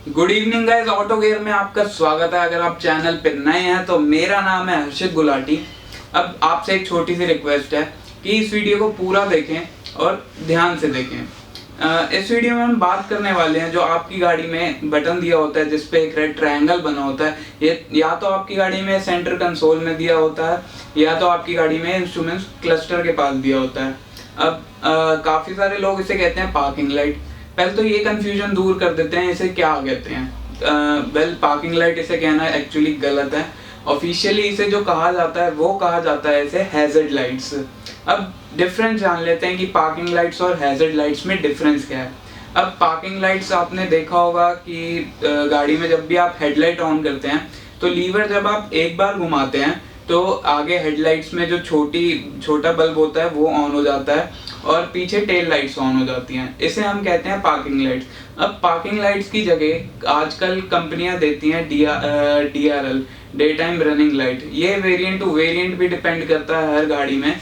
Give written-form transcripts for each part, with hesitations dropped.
Good evening guys, auto gear में आपका स्वागत है। अगर आप चैनल पे नए हैं तो मेरा नाम है हर्षित गुलाटी। अब आपसे एक छोटी सी रिक्वेस्ट है कि इस वीडियो को पूरा देखें और ध्यान से देखें। इस वीडियो में हम बात करने वाले हैं जो आपकी गाड़ी में बटन दिया होता है जिस पे एक रेड ट्रायंगल बना होता है। ये या तो आपकी गाड़ी में सेंटर कंसोल में दिया होता है या तो आपकी गाड़ी में इंस्ट्रूमेंट्स क्लस्टर के पास दिया होता है। अब काफी सारे लोग इसे कहते हैं पार्किंग लाइट। पहले तो ये कंफ्यूजन दूर कर देते हैं, इसे क्या कहते हैं। वेल, पार्किंग लाइट इसे कहना एक्चुअली गलत है। ऑफिशियली इसे जो कहा जाता है वो कहा जाता है इसे हैजर्ड लाइट्स। अब डिफरेंस जान लेते हैं कि पार्किंग लाइट्स और हैजर्ड लाइट्स में डिफरेंस क्या है। अब पार्किंग लाइट्स आपने देखा होगा कि गाड़ी में जब भी आप हेडलाइट ऑन करते हैं तो लीवर जब आप एक बार घुमाते हैं तो आगे हेडलाइट्स में जो छोटा बल्ब होता है वो ऑन हो जाता है और पीछे टेल लाइट्स ऑन हो जाती हैं। इसे हम कहते हैं पार्किंग लाइट्स। अब पार्किंग लाइट्स की जगह आजकल कंपनियां देती हैं DRL, day time running light. ये वेरिएंट टू वेरिएंट भी डिपेंड करता है हर गाड़ी में।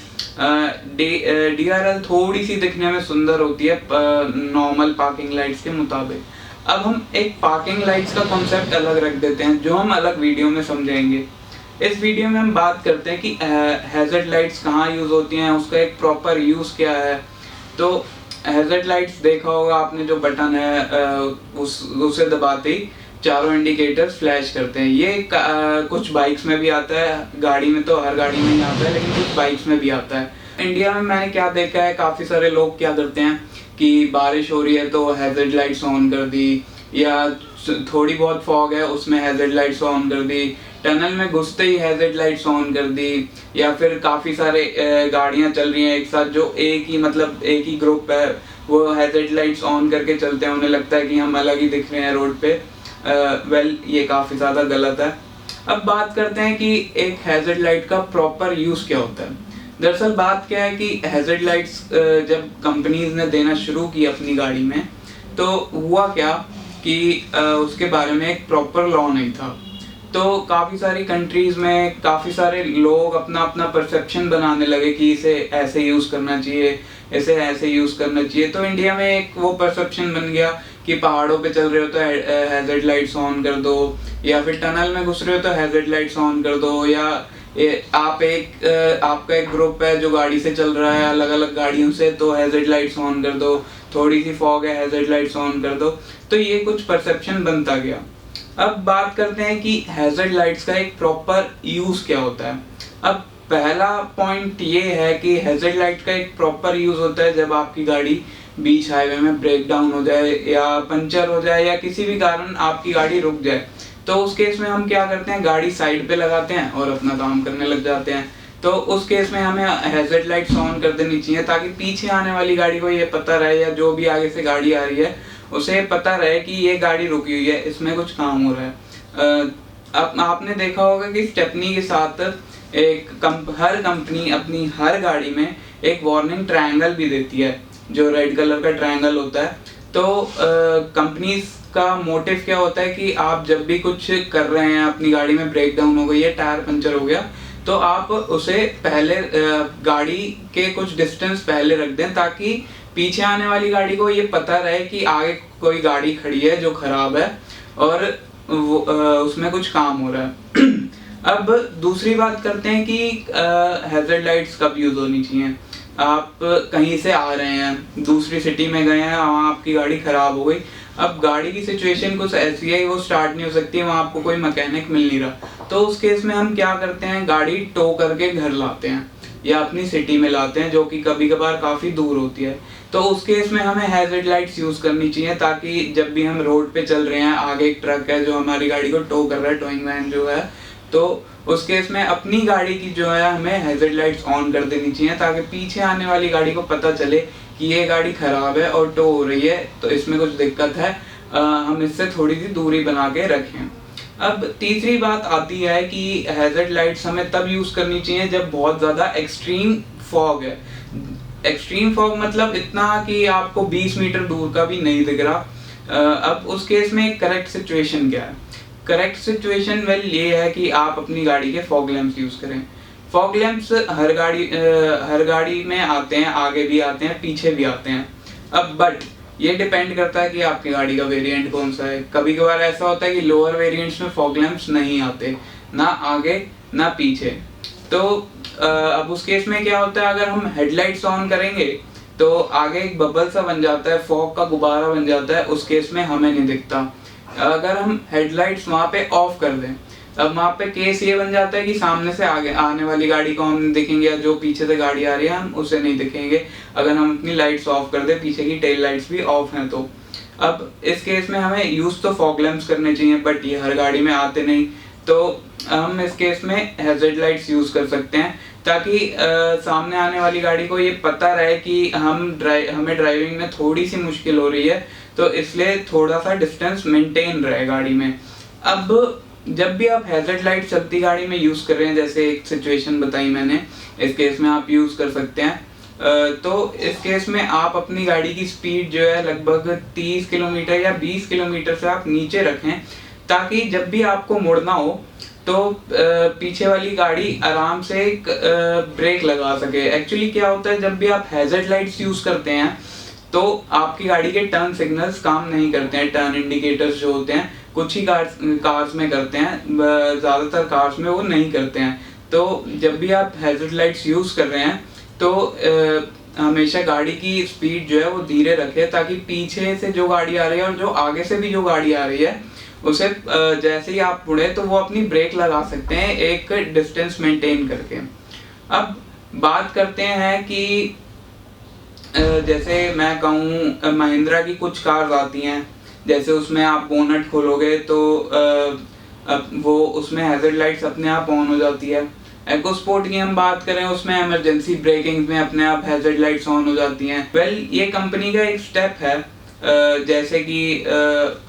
DRL थोड़ी सी दिखने में सुंदर होती है नॉर्मल पार्किंग लाइट्स के मुताबिक। अब हम एक पार्किंग लाइट्स का कॉन्सेप्ट अलग रख देते हैं जो हम अलग वीडियो में समझेंगे। इस वीडियो में हम बात करते हैं कि हैजर्ड लाइट्स कहाँ यूज होती हैं, उसका एक प्रॉपर यूज क्या है। तो हैजर्ड लाइट्स देखा होगा आपने, जो बटन है उसे दबाते ही चारों इंडिकेटर्स फ्लैश करते हैं। ये कुछ बाइक्स में भी आता है, गाड़ी में तो हर गाड़ी में ही आता है लेकिन कुछ बाइक्स में भी आता है। इंडिया में मैंने क्या देखा है, काफी सारे लोग क्या करते हैं कि बारिश हो रही है तो हैजर्ड लाइट्स ऑन कर दी, या थोड़ी बहुत फॉग है उसमें हैजर्ड लाइट्स ऑन कर दी, टनल में घुसते ही हैजर्ड लाइट्स ऑन कर दी, या फिर काफी सारे गाड़ियां चल रही हैं एक साथ जो एक ही ग्रुप है वो हैजर्ड लाइट्स ऑन करके चलते हैं, उन्हें लगता है कि हम अलग ही दिख रहे हैं रोड पे। वेल, ये काफी ज्यादा गलत है। अब बात करते हैं कि एक हैजर्ड लाइट का प्रॉपर यूज क्या होता है। दरअसल बात क्या है कि हैजर्ड लाइट्स जब कंपनीज ने देना शुरू की अपनी गाड़ी में तो हुआ क्या कि उसके बारे में एक प्रॉपर लॉ नहीं था। तो काफ़ी सारी कंट्रीज़ में काफ़ी सारे लोग अपना अपना परसेप्शन बनाने लगे कि इसे ऐसे यूज़ करना चाहिए, इसे ऐसे यूज़ करना चाहिए। तो इंडिया में एक वो परसेप्शन बन गया कि पहाड़ों पे चल रहे हो तो हैजर्ड लाइट्स ऑन कर दो, या फिर टनल में घुस रहे हो तो हैजर्ड लाइट्स ऑन कर दो, या आपका एक ग्रुप है जो गाड़ी से चल रहा है अलग अलग गाड़ियों से तो हैजर्ड लाइट्स ऑन कर दो, थोड़ी सी फॉग है हैजर्ड लाइट्स ऑन कर दो। तो ये कुछ परसेप्शन बनता गया। अब बात करते हैं कि हैजर्ड लाइट्स का एक प्रॉपर यूज क्या होता है। अब पहला पॉइंट ये है कि हैजर्ड लाइट का एक प्रॉपर यूज होता है जब आपकी गाड़ी बीच हाईवे में ब्रेक डाउन हो जाए या पंचर हो जाए या किसी भी कारण आपकी गाड़ी रुक जाए। तो उस केस में हम क्या करते हैं, गाड़ी साइड पे लगाते हैं और अपना काम करने लग जाते हैं। तो उस केस में हमें हैजर्ड लाइट्स ऑन कर देनी चाहिए ताकि पीछे आने वाली गाड़ी को ये पता रहे, या जो भी आगे से गाड़ी आ रही है उसे पता रहे कि ये गाड़ी रुकी हुई है, इसमें कुछ काम हो रहा है। अब आपने देखा होगा कि स्टेपनी के साथ हर कंपनी अपनी हर गाड़ी में एक वार्निंग ट्रायंगल भी देती है जो रेड कलर का ट्रायंगल होता है। तो कंपनीज का मोटिव क्या होता है कि आप जब भी कुछ कर रहे हैं, अपनी गाड़ी में ब्रेक डाउन हो गई है, टायर पंचर हो गया, तो आप उसे पहले गाड़ी के कुछ डिस्टेंस पहले रख दें ताकि पीछे आने वाली गाड़ी को ये पता रहे कि आगे कोई गाड़ी खड़ी है जो खराब है और उसमें कुछ काम हो रहा है। अब दूसरी बात करते हैं कि हैजर्ड लाइट्स कब यूज होनी चाहिए। आप कहीं से आ रहे हैं, दूसरी सिटी में गए हैं, वहाँ आपकी गाड़ी खराब हो गई। अब गाड़ी की सिचुएशन कुछ ऐसी है, वो स्टार्ट नहीं हो सकती, वहाँ आपको कोई मैकेनिक मिल नहीं रहा। तो उस केस में हम क्या करते हैं, गाड़ी टो करके घर लाते हैं या अपनी सिटी में लाते हैं जो कि कभी कभार काफ़ी दूर होती है। तो उस केस में हमें हैजर्ड लाइट्स यूज़ करनी चाहिए ताकि जब भी हम रोड पे चल रहे हैं, आगे एक ट्रक है जो हमारी गाड़ी को टो कर रहा है, टोइंग वैन जो है, तो उस केस में अपनी गाड़ी की जो है हमें हैजर्ड लाइट्स ऑन कर देनी चाहिए ताकि पीछे आने वाली गाड़ी को पता चले कि ये गाड़ी खराब है और टो हो रही है, तो इसमें कुछ दिक्कत है, हम इससे थोड़ी सी दूरी बना के रखें। अब तीसरी बात आती है कि हैजर्ड लाइट्स हमें तब यूज करनी चाहिए जब बहुत ज़्यादा एक्सट्रीम फॉग है। एक्सट्रीम फॉग मतलब इतना कि आपको 20 मीटर दूर का भी नहीं दिख रहा। अब उस केस में करेक्ट सिचुएशन क्या है। करेक्ट सिचुएशन वेल ये है कि आप अपनी गाड़ी के फॉग लैंप्स यूज करें। फॉग लैंप्स हर गाड़ी में आते हैं, आगे भी आते हैं, पीछे भी आते हैं। अब बट ये डिपेंड करता है कि आपकी गाड़ी का वेरिएंट कौन सा है। कभी कभार ऐसा होता है कि लोअर वेरिएंट्स में फॉग लैंप्स नहीं आते, ना आगे ना पीछे। तो अब उस केस में क्या होता है, अगर हम हेडलाइट्स ऑन करेंगे तो आगे एक बबल सा बन जाता है, फॉग का गुब्बारा बन जाता है, उस केस में हमें नहीं दिखता। अगर हम हेडलाइट्स वहाँ पे ऑफ कर दें, अब वहाँ पे केस ये बन जाता है कि सामने से आगे आने वाली गाड़ी को हम दिखेंगे, या जो पीछे से गाड़ी आ रही है हम उसे नहीं दिखेंगे अगर हम अपनी लाइट्स ऑफ कर दें, पीछे की टेल लाइट्स भी ऑफ हैं तो। अब इस केस में हमें यूज तो फॉग लैंप्स करने चाहिए, बट ये हर गाड़ी में आते नहीं, तो हम इस केस में हैज़र्ड लाइट्स यूज कर सकते हैं, ताकि सामने आने वाली गाड़ी को ये पता रहे कि हमें ड्राइविंग में थोड़ी सी मुश्किल हो रही है, तो इसलिए थोड़ा सा डिस्टेंस मेंटेन रहे गाड़ी में। अब जब भी आप हैज़र्ड लाइट चलती गाड़ी में यूज कर रहे हैं, जैसे एक सिचुएशन बताई मैंने, इस केस में आप यूज कर सकते हैं। तो इस केस में आप अपनी गाड़ी की स्पीड जो है लगभग 30 किलोमीटर या 20 किलोमीटर से आप नीचे रखें, ताकि जब भी आपको मुड़ना हो तो पीछे वाली गाड़ी आराम से एक ब्रेक लगा सके। एक्चुअली क्या होता है, जब भी आप हैज़र्ड लाइट्स यूज करते हैं तो आपकी गाड़ी के टर्न सिग्नल्स काम नहीं करते हैं। टर्न इंडिकेटर्स जो होते हैं कुछ ही कार्स में करते हैं, ज़्यादातर कार्स में वो नहीं करते हैं। तो जब भी आप हैज़र्ड लाइट्स यूज़ कर रहे हैं तो हमेशा गाड़ी की स्पीड जो है वो धीरे रखें, ताकि पीछे से जो गाड़ी आ रही है और जो आगे से भी जो गाड़ी आ रही है उसे जैसे ही आप मुड़े तो वो अपनी ब्रेक लगा सकते हैं एक डिस्टेंस मेंटेन करके। अब बात करते हैं कि जैसे मैं कहूँ महिंद्रा की कुछ कार्स आती हैं, जैसे उसमें आप बोनट खोलोगे तो वो उसमें हैज़र्ड लाइट्स अपने आप ऑन हो जाती है। एको स्पोर्ट की हम बात करें, उसमें इमरजेंसी ब्रेकिंग में अपने आप हैज़र्ड लाइट्स ऑन हो जाती हैं। वेल, ये कंपनी का एक स्टेप है, जैसे कि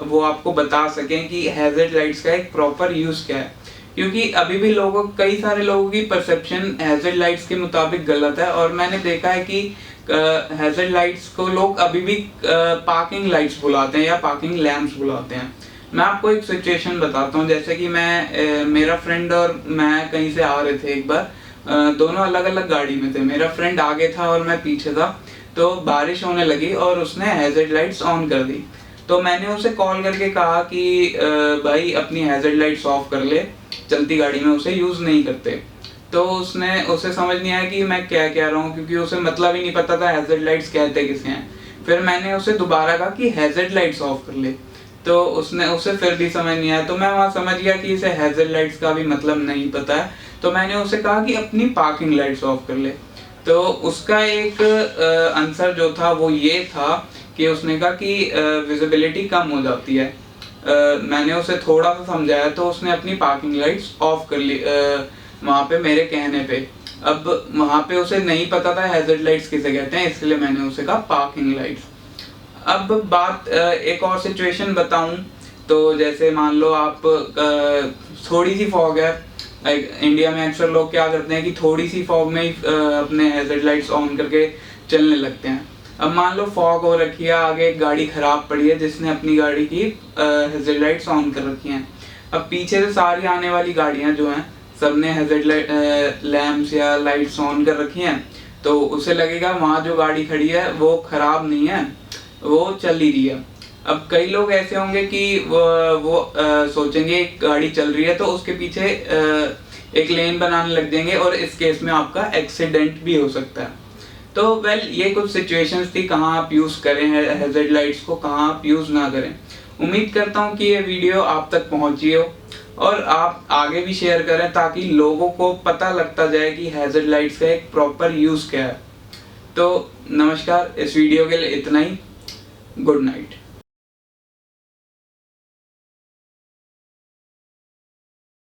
वो आपको बता सकें कि हैज़र्ड लाइट्स का एक प्रॉपर यूज़ क्या है, क्योंकि अभी भी कई सारे लोगों की परसेप्शन हैज़र्ड लाइट्स के मुताबिक गलत है। और मैंने देखा है कि हैज़र्ड लाइट्स को लोग अभी भी पार्किंग लाइट्स बुलाते हैं या पार्किंग लैंप्स बुलाते हैं। मैं आपको एक सिचुएशन बताता हूँ, जैसे कि मेरा फ्रेंड और मैं कहीं से आ रहे थे एक बार, दोनों अलग अलग गाड़ी में थे। मेरा फ्रेंड आगे था और मैं पीछे था, तो बारिश होने लगी और उसने हैज़र्ड लाइट्स ऑन कर दी। तो मैंने उसे कॉल करके कहा कि भाई अपनी हैज़र्ड लाइट्स ऑफ कर ले, चलती गाड़ी में उसे यूज़ नहीं करते। तो उसे समझ नहीं आया कि मैं क्या कह रहा हूँ, क्योंकि उसे मतलब ही नहीं पता था हैज़र्ड लाइट्स कहते किसे हैं। फिर मैंने उसे दोबारा कहा कि हैज़र्ड लाइट्स ऑफ कर ले, तो उसे फिर भी समझ नहीं आया। तो मैं वहाँ समझ गया कि इसे हैज़र्ड लाइट्स का भी मतलब नहीं पता है। तो मैंने उसे कहा कि अपनी पार्किंग लाइट्स ऑफ कर ले। तो उसका एक आंसर जो था वो ये था कि उसने कहा कि विजिबिलिटी कम हो जाती है। मैंने उसे थोड़ा सा समझाया तो उसने अपनी पार्किंग लाइट्स ऑफ कर ली वहाँ पे मेरे कहने पे। अब वहाँ पे उसे नहीं पता था हैज़र्ड लाइट्स किसे कहते हैं, इसलिए मैंने उसे कहा पार्किंग लाइट्स। अब बात एक और सिचुएशन बताऊं, तो जैसे मान लो आप थोड़ी सी फॉग है, इंडिया में अक्सर लोग क्या करते हैं कि थोड़ी सी फॉग में ही अपने हैज़र्ड लाइट्स ऑन करके चलने लगते हैं। अब मान लो फॉग हो रखी है, आगे एक गाड़ी खराब पड़ी है जिसने अपनी गाड़ी की हैज़र्ड लाइट्स ऑन कर रखी हैं। अब पीछे से सारी आने वाली गाड़ियां जो हैं सबने हैज़र्ड लैंप्स या लाइट्स ऑन कर रखी हैं, तो उसे लगेगा वहाँ जो गाड़ी खड़ी है वो खराब नहीं है, वो चल ही रही है। अब कई लोग ऐसे होंगे कि वो सोचेंगे एक गाड़ी चल रही है तो उसके पीछे एक लेन बनाने लग जाएंगे, और इस केस में आपका एक्सीडेंट भी हो सकता है। तो वेल, ये कुछ सिचुएशंस थी कहाँ आप यूज़ करें हैज़र्ड लाइट्स को, कहाँ आप यूज़ ना करें। उम्मीद करता हूँ कि ये वीडियो आप तक पहुँची हो और आप आगे भी शेयर करें, ताकि लोगों को पता लगता जाए कि हैज़र्ड लाइट्स का एक प्रॉपर यूज़ क्या है। तो नमस्कार, इस वीडियो के लिए इतना ही। Good night.